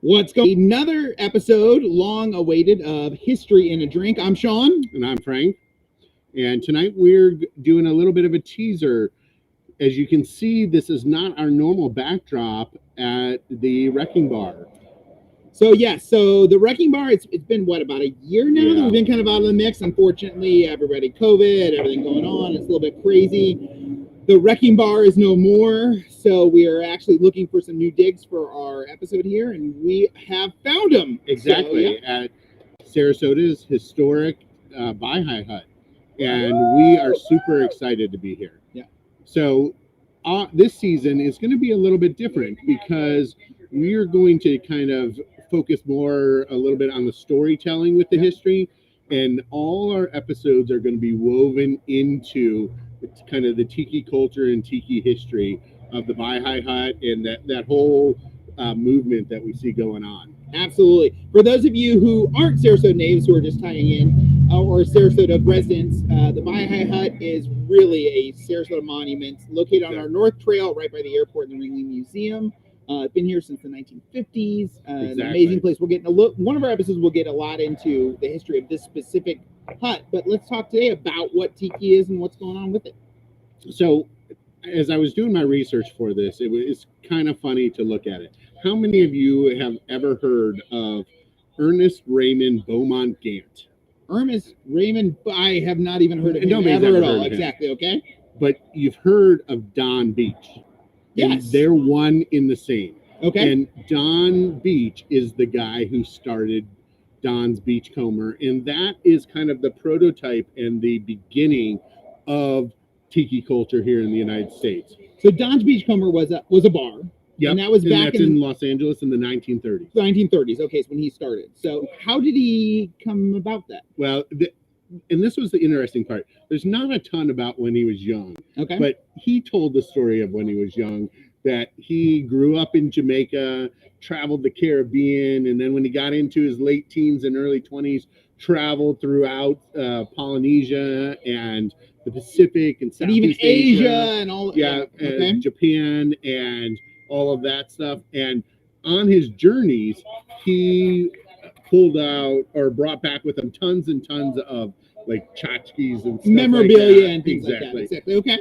What's going? Another episode, long awaited, of History in a Drink. I'm Sean. And I'm Frank. And tonight we're doing a little bit of a teaser. As you can see, this is not our normal backdrop at the Wrecking Bar. So the Wrecking Bar, it's been, about a year now that we've been kind of out of the mix. Unfortunately, everybody, COVID, everything going on, it's a little bit crazy. The Wrecking Bar is no more, so we are actually looking for some new digs for our episode here, and we have found them. Exactly, at Sarasota's historic Baha'i Hut. And we are super excited to be here. Yeah. So this season is going to be a little bit different because we are going to kind of focus more a little bit on the storytelling with the history, and all our episodes are going to be woven into kind of the tiki culture and tiki history of the Baha'i Hut and that whole movement that we see going on. Absolutely. For those of you who aren't Sarasota natives who are just tying in, or Sarasota residents, the Baha'i Hut is really a Sarasota monument located on our North Trail right by the airport in the Ringling Museum. It's been here since the 1950s. An amazing place. We'll get one of our episodes will get a lot into the history of this specific hut, but let's talk today about what tiki is and what's going on with it. So, as I was doing my research for this, it's kind of funny to look at it. How many of you have ever heard of Ernest Raymond Beaumont Gant? Ernest Raymond, I have not even heard of him ever at all. Exactly, okay. But you've heard of Don Beach. Yes. They're one in the same. Okay. And Don Beach is the guy who started Don's Beachcomber, and that is kind of the prototype and the beginning of tiki culture here in the United States. So Don's Beachcomber was a bar. Yeah, and that was back in Los Angeles in the 1930s. 1930s. Okay, so when he started. So how did he come about that? Well, and this was the interesting part. There's not a ton about when he was young. Okay. But he told the story of when he was young, that he grew up in Jamaica, traveled the Caribbean, and then when he got into his late teens and early 20s, traveled throughout Polynesia and the Pacific and Southeast even Asia and all. Yeah, Japan and all of that stuff. And on his journeys, he pulled out or brought back with him tons and tons of like tchotchkes and stuff memorabilia like and things like that. Exactly. Okay.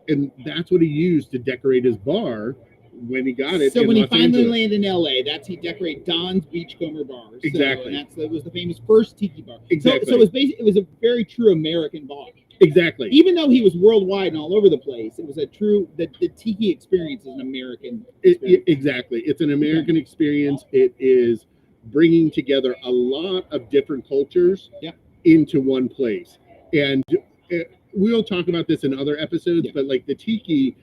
And that's what he used to decorate his bar when he got it. So when he finally landed in LA, he decorated Don's Beachcomber Bar. Exactly. And that was the famous first tiki bar. Exactly. So it was a very true American bar. Exactly. Even though he was worldwide and all over the place, it was the tiki experience is an American experience. Exactly. It's an American experience. It is bringing together a lot of different cultures into one place. And we'll talk about this in other episodes, but like the tiki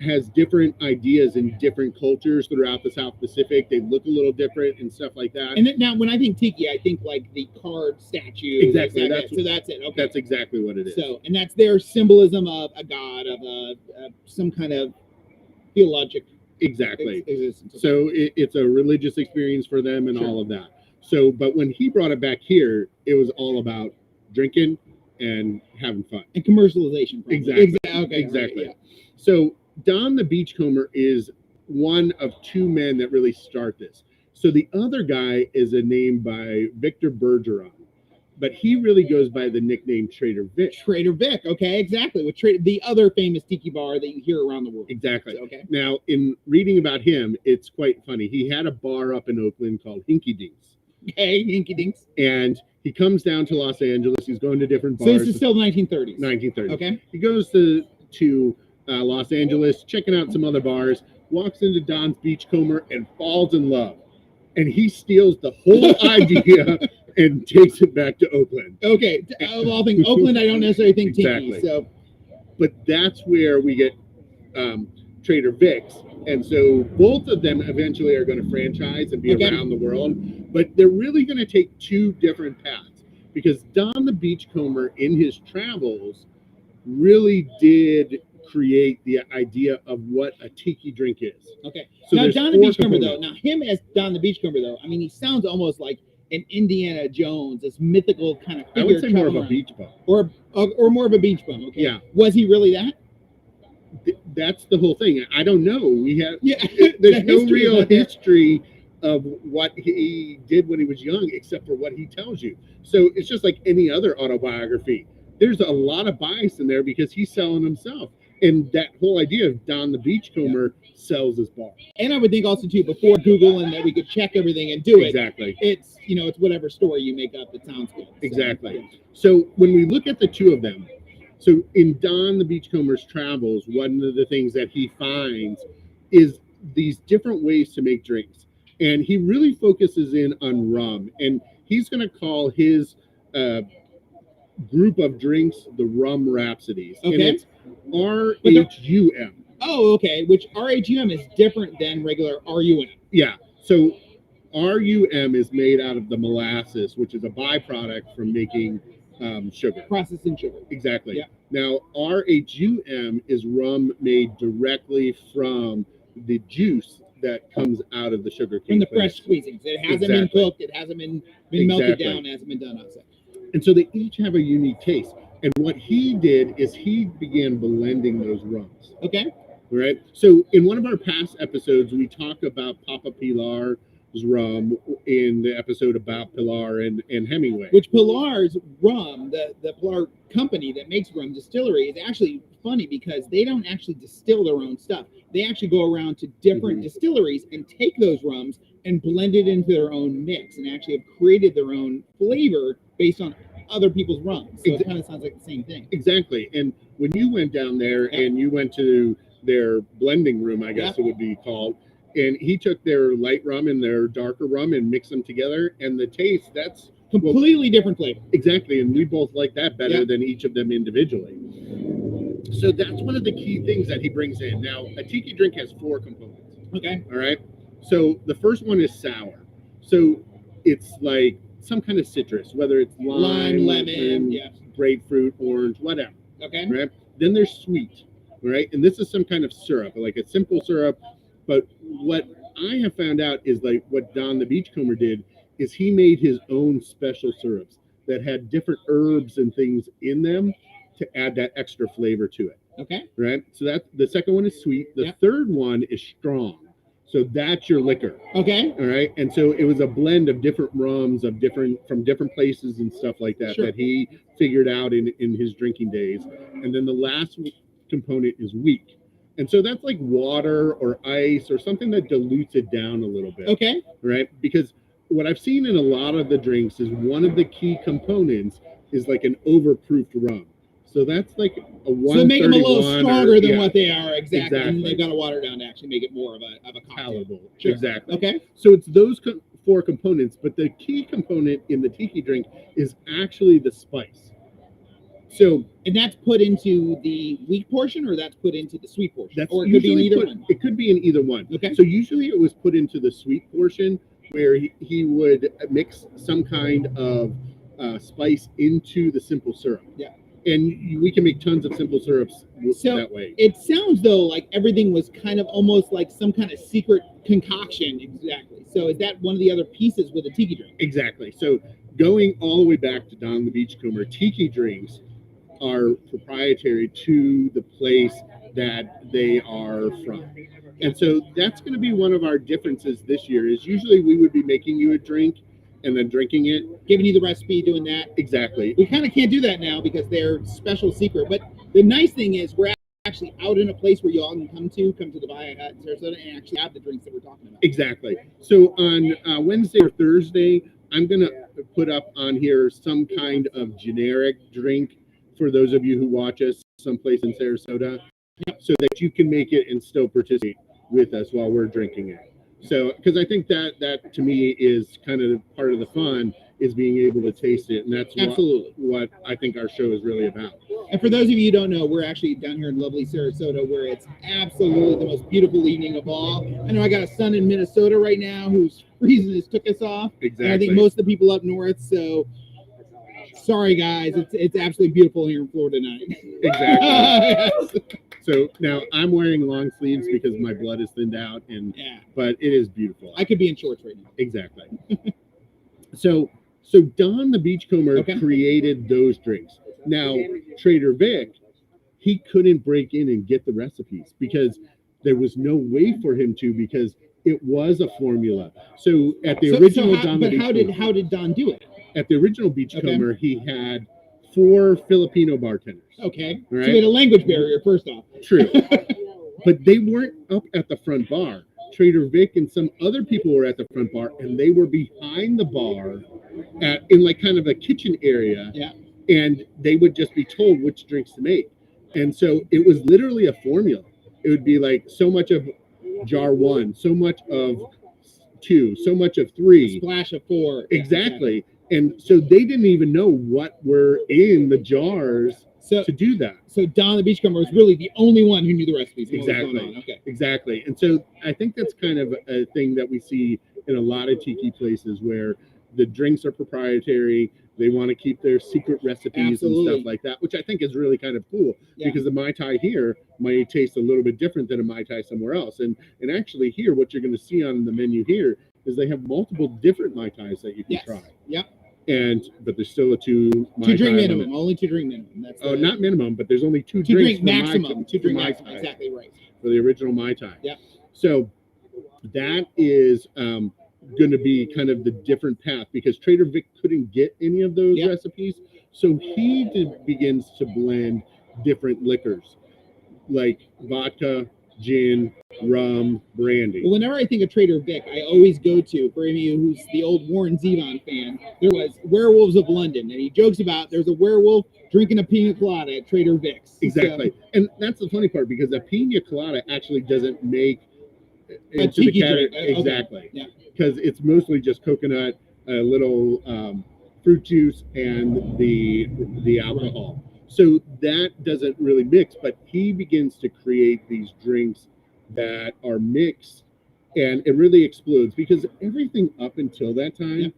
has different ideas in different cultures throughout the South Pacific. They look a little different and stuff like that. And now when I think tiki, I think like the carved statue. Exactly. So that's it. Okay. That's exactly what it is. So, and that's their symbolism of a god, of some kind of theologic. Exactly. Existence. So it's a religious experience for them and all of that. So, but when he brought it back here, it was all about drinking and having fun. And commercialization. Probably. Exactly. Okay. Exactly. Right, yeah. So Don the Beachcomber is one of two men that really start this. So the other guy is a name by Victor Bergeron, but he really goes by the nickname Trader Vic. Trader Vic, okay, exactly. With the other famous tiki bar that you hear around the world. Exactly. So, okay. Now, in reading about him, it's quite funny. He had a bar up in Oakland called Hinky Dinks. Okay, Hinky Dinks. And he comes down to Los Angeles. He's going to different bars. So this is still 1930s. 1930s. Okay. He goes to Los Angeles, checking out some other bars, walks into Don's Beachcomber and falls in love. And he steals the whole idea and takes it back to Oakland. Okay. Well, I think Oakland, I don't necessarily think tiki. Exactly. So. But that's where we get Trader Vic's. And so both of them eventually are going to franchise and be around the world. But they're really going to take two different paths. Because Don the Beachcomber, in his travels, really did create the idea of what a tiki drink is. Okay. So now, Don the Beachcomber, though, him as Don the Beachcomber, though, I mean, he sounds almost like an Indiana Jones, this mythical kind of figure. I would say more of a beach bum. Or more of a beach bum, okay? Yeah. Was he really that? That's the whole thing. I don't know. We have there's no real history of what he did when he was young, except for what he tells you. So it's just like any other autobiography. There's a lot of bias in there because he's selling himself. And that whole idea of Don the Beachcomber sells his bar. And I would think also too, before Google and that we could check everything and do it. Exactly. It's it's whatever story you make up that sounds good. So, Exactly. So when we look at the two of them, so in Don the Beachcomber's travels, one of the things that he finds is these different ways to make drinks. And he really focuses in on rum. And he's going to call his group of drinks the Rum Rhapsodies. Okay. And it's RHUM. Oh, okay. Which RHUM is different than regular RUM. Yeah. So RUM is made out of the molasses, which is a byproduct from making sugar. Processing sugar. Exactly. Yeah. Now, RHUM is rum made directly from the juice that comes out of the sugar cane From the plant. fresh squeezings. It hasn't been Exactly. cooked. It hasn't been melted Exactly. down. It hasn't been done outside. And so they each have a unique taste. And what he did is he began blending those rums. Okay. Right. So in one of our past episodes, we talk about Papa Pilar's rum in the episode about Pilar and Hemingway. Which Pilar's rum, the Pilar company that makes rum distillery, is actually funny because they don't actually distill their own stuff. They actually go around to different distilleries and take those rums and blend it into their own mix and actually have created their own flavor based on other people's rums. So it kind of sounds like the same thing. Exactly. And when you went down there Yeah. and you went to their blending room, I guess Yeah. it would be called, and he took their light rum and their darker rum and mixed them together, and the taste, that's Completely different flavor. exactly, and we both like that better Yeah. than each of them individually. So that's one of the key things that he brings in. Now, a tiki drink has 4 components. Okay. All right. So the first one is sour. So it's like some kind of citrus, whether it's Lime, lemon, and yeah. grapefruit, orange, whatever. Okay. Right. Then there's sweet. Right. And this is some kind of syrup, like a simple syrup. But what I have found out is like what Don the Beachcomber did is he made his own special syrups that had different herbs and things in them to add that extra flavor to it. Okay. Right. So that the second one is sweet. The Yeah. third one is strong. So that's your liquor. Okay. All right. And so it was a blend of different rums of from different places and stuff like that Sure. that he figured out in his drinking days. And then the last component is weak. And so that's like water or ice or something that dilutes it down a little bit. Okay. Right. Because what I've seen in a lot of the drinks is one of the key components is like an overproofed rum. So that's like a 131. So make them a little stronger than yeah, what they are. Exactly. And Exactly. they've got to water down to actually make it more of a cocktail. palatable. Sure. Exactly. Okay. So it's those 4 components, but the key component in the tiki drink is actually the spice. So And that's put into the weak portion, or that's put into the sweet portion, that's or it could be in usually either put- one. It could be in either one. Okay. So usually it was put into the sweet portion where he would mix some kind of spice into the simple syrup. Yeah. And we can make tons of simple syrups So- that way. It sounds though like everything was kind of almost like some kind of secret concoction. Exactly. So is that one of the other pieces with a tiki drink? Exactly. So going all the way back to Don the Beachcomber, tiki drinks are proprietary to the place that they are from. And so that's going to be one of our differences this year is usually we would be making you a drink and then drinking it. Giving you the recipe, doing that. Exactly. We kind of can't do that now because they're special secret. But the nice thing is we're actually out in a place where you all can come to the Bahia Hut in Sarasota and actually have the drinks that we're talking about. Exactly. So on Wednesday or Thursday, I'm going to put up on here some kind of generic drink for those of you who watch us someplace in Sarasota so that you can make it and still participate with us while we're drinking it. So, because I think that to me is kind of part of the fun is being able to taste it. And that's Absolutely. what I think our show is really about. And for those of you who don't know, we're actually down here in lovely Sarasota where it's absolutely the most beautiful evening of all. I know I got a son in Minnesota right now who's freezing his took us off. Exactly. And I think most of the people up north, so sorry guys, it's absolutely beautiful here in Florida tonight. Exactly. So now I'm wearing long sleeves because my blood is thinned out, Yeah, but it is beautiful. I could be in shorts right now. Exactly. So Don the Beachcomber Okay. created those drinks. Now Trader Vic, he couldn't break in and get the recipes because there was no way for him to because it was a formula. So at the original Don the Beachcomber, how did Don do it? at the original Beachcomber, he had 4 Filipino bartenders. Okay. Right? So we had a language barrier, first off. True. But they weren't up at the front bar. Trader Vic and some other people were at the front bar, and they were behind the bar in like kind of a kitchen area. Yeah. And they would just be told which drinks to make. And so it was literally a formula. It would be like so much of jar 1, so much of 2, so much of 3. A splash of 4. Exactly. And so they didn't even know what were in the jars to do that. So Don the Beachcomber was really the only one who knew the recipes. Exactly. Okay. Exactly. And so I think that's kind of a thing that we see in a lot of tiki places where the drinks are proprietary. They want to keep their secret recipes and stuff like that, which I think is really kind of cool because the Mai Tai here might taste a little bit different than a Mai Tai somewhere else. And actually here, what you're going to see on the menu here is they have multiple different Mai Tais that you can try. Yep. But there's still a 2 Mai Tai drink minimum. limit. Only 2 drink minimum. That's not minimum, but there's only 2 drink drinks maximum. 2 drink Mai maximum. Tai Exactly right. for the original Mai Tai. Yeah. So that is going to be kind of the different path because Trader Vic couldn't get any of those recipes. So he begins to blend different liquors like vodka, gin, rum, brandy. Well, whenever I think of Trader Vic, I always go to, for any of you who's the old Warren Zevon fan, there was Werewolves of London. And he jokes about there's a werewolf drinking a pina colada at Trader Vic's. Exactly. So, and that's the funny part because a pina colada actually doesn't make into the category. Exactly. Yeah. Because it's mostly just coconut, a little fruit juice, and the alcohol. So that doesn't really mix, but he begins to create these drinks that are mixed, and it really explodes because everything up until that time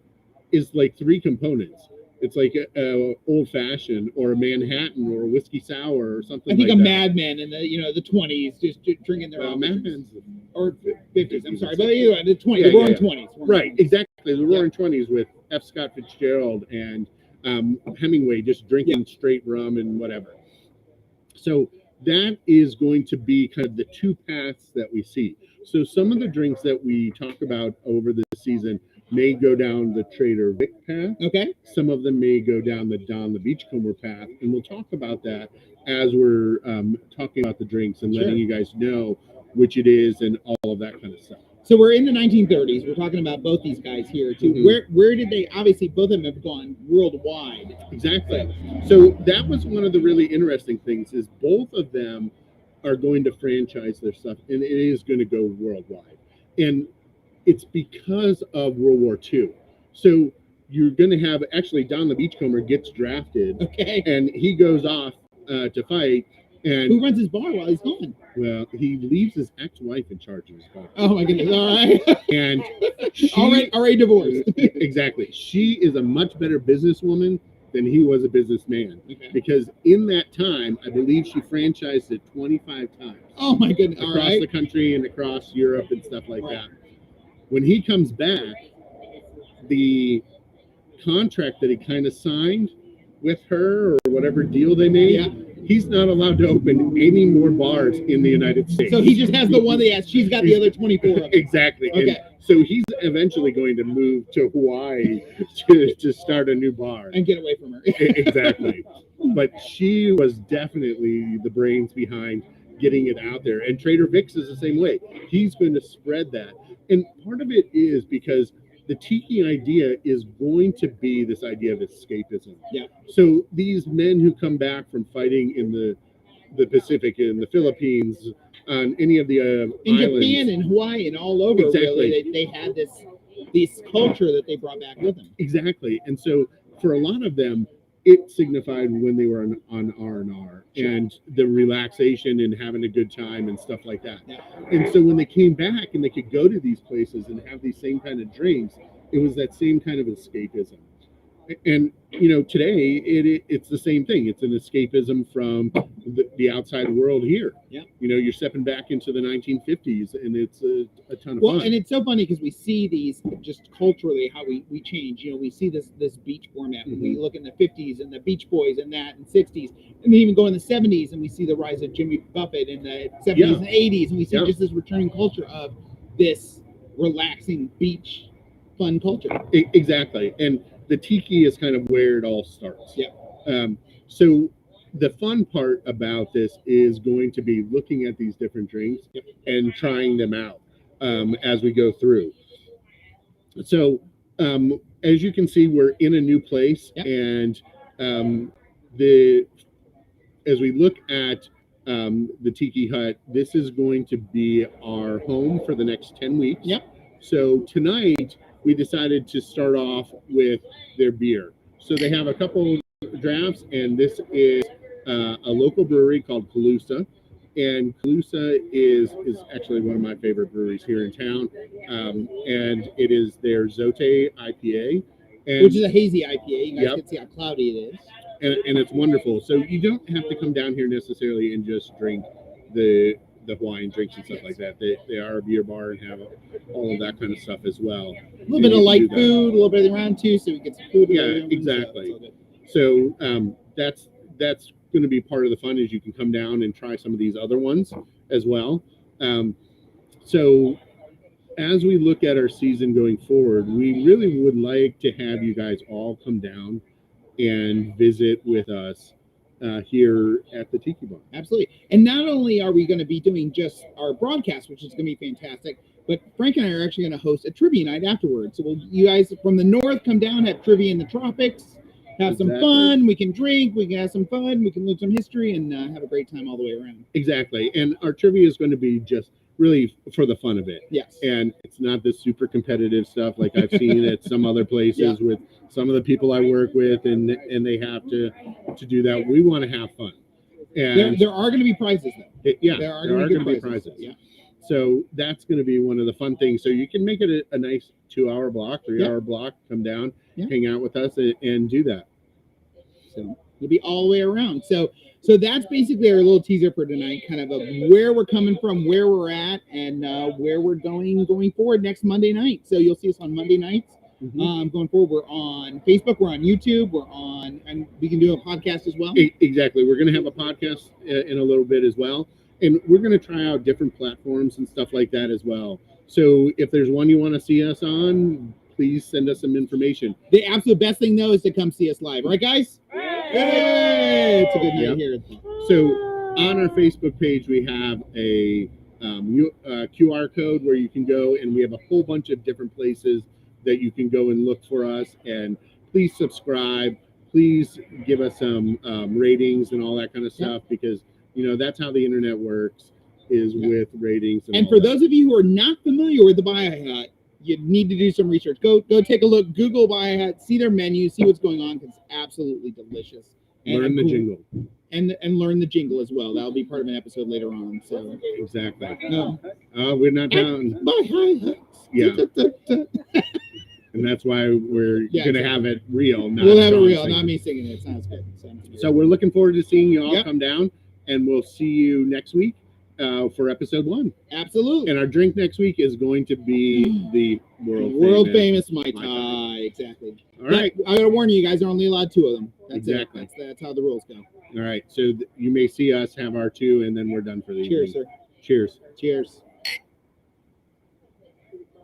is like 3 components. It's like a old fashioned or a Manhattan or a whiskey sour or something. I think like a Madman in the 20s, just drinking their own Madman's or 50s. I'm sorry, but either way, the 20s, the Roaring 20s. Right, exactly. The Roaring 20s with F. Scott Fitzgerald and Hemingway just drinking straight rum and whatever. So that is going to be kind of the 2 paths that we see. So some of the drinks that we talk about over the season may go down the Trader Vic path. Okay. Some of them may go down the Don the Beachcomber path, and we'll talk about that as we're talking about the drinks and letting you guys know which it is and all of that kind of stuff. So we're in the 1930s. We're talking about both these guys here too. Mm-hmm. Where did they? Obviously, both of them have gone worldwide. Exactly. So that was one of the really interesting things. Is both of them are going to franchise their stuff, and it is going to go worldwide. And it's because of World War II. So you're going to have actually Don the Beachcomber gets drafted, and he goes off to fight. And who runs his bar while he's gone? Well, he leaves his ex-wife in charge of his bar. Oh my goodness! All right. And she, already divorced. Exactly. She is a much better businesswoman than he was a businessman. Because in that time, I believe she franchised it 25 times. Oh my goodness! Across the country and across Europe and stuff like that. When he comes back, the contract that he kind of signed with her or whatever deal they made, he's not allowed to open any more bars in the United States. So he just has the one that he has. She's got the other 24. Exactly. Okay. And so he's eventually going to move to Hawaii to start a new bar. And get away from her. Exactly. But she was definitely the brains behind getting it out there. And Trader Vic's is the same way. He's going to spread that. And part of it is because the tiki idea is going to be this idea of escapism. Yeah. So these men who come back from fighting in the Pacific, in the Philippines, on any of the in islands, Japan and Hawaii and all over, really, they had this culture that they brought back with them. Exactly. And so for a lot of them, it signified when they were on R&R and the relaxation and having a good time and stuff like that. Yeah. And so when they came back and they could go to these places and have these same kind of drinks, it was that same kind of escapism. And, today it's the same thing. It's an escapism from the outside world here. Yeah. You're stepping back into the 1950s and it's a ton of fun. Well, and it's so funny because we see these just culturally how we change. We see this beach format. Mm-hmm. We look in the 50s and the Beach Boys and that and 60s, and then even go in the 70s and we see the rise of Jimmy Buffett in the 70s and 80s, and we see just this returning culture of this relaxing beach fun culture. Exactly. And the tiki is kind of where it all starts. Yeah. So the fun part about this is going to be looking at these different drinks and trying them out as we go through. So as you can see, we're in a new place, and as we look at the Tiki Hut, this is going to be our home for the next 10 weeks. Yep. So tonight we decided to start off with their beer. So they have a couple drafts, and this is a local brewery called Calusa. And Calusa is actually one of my favorite breweries here in town. And it is their Zote IPA. Which is a hazy IPA. You guys can see how cloudy it is. And it's wonderful. So you don't have to come down here necessarily and just drink the Hawaiian drinks and stuff like that. They are a beer bar and have all of that kind of stuff as well. A little bit of light food, a little bit of around too, so we get some food. Yeah, exactly. So that's going to be part of the fun, is you can come down and try some of these other ones as well. So as we look at our season going forward, we really would like to have you guys all come down and visit with us here at the Tiki Bar. Absolutely. And not only are we going to be doing just our broadcast, which is going to be fantastic, but Frank and I are actually going to host a trivia night afterwards. So you guys from the north come down, have trivia in the tropics, have some fun. We can drink, we can have some fun, we can learn some history, and have a great time all the way around. Exactly. And our trivia is going to be just really for the fun of it. Yes. And it's not this super competitive stuff like I've seen at some other places with some of the people I work with, and they have to do that. We want to have fun. And there are going to be prizes though. There are going to be prizes. Yeah. So that's going to be one of the fun things. So you can make it a nice 2-hour block, 3-hour block, come down, hang out with us and do that. So it'll be all the way around. So that's basically our little teaser for tonight, kind of where we're coming from, where we're at, and where we're going forward next Monday night. So you'll see us on Monday nights. Going forward, we're on Facebook, we're on YouTube, and we can do a podcast as well. Exactly. We're going to have a podcast in a little bit as well. And we're going to try out different platforms and stuff like that as well. So if there's one you want to see us on, please send us some information. The absolute best thing, though, is to come see us live. Right, guys? Hey! It's a good night here. So on our Facebook page, we have a QR code where you can go, and we have a whole bunch of different places that you can go and look for us. And please subscribe. Please give us some ratings and all that kind of stuff, because that's how the internet works, is with ratings. And for those of you who are not familiar with the Baha'i Hut, you need to do some research. Go take a look. Google Baha'i Hut, see their menu, see what's going on, because it's absolutely delicious. Learn the jingle. And learn the jingle as well. That'll be part of an episode later on. So exactly. We're not down. Baha'i Hut. Yeah. And that's why we're going to have it real. We'll have it real, not me singing it. Sounds good. So we're looking forward to seeing you all come down, and we'll see you next week for episode 1. Absolutely. And our drink next week is going to be the world famous Mai Tai. Exactly. All right. I got to warn you, guys, there are only allowed 2 of them. That's exactly. That's how the rules go. All right. So you may see us have our 2, and then we're done for the evening. Cheers, sir. Cheers. Cheers.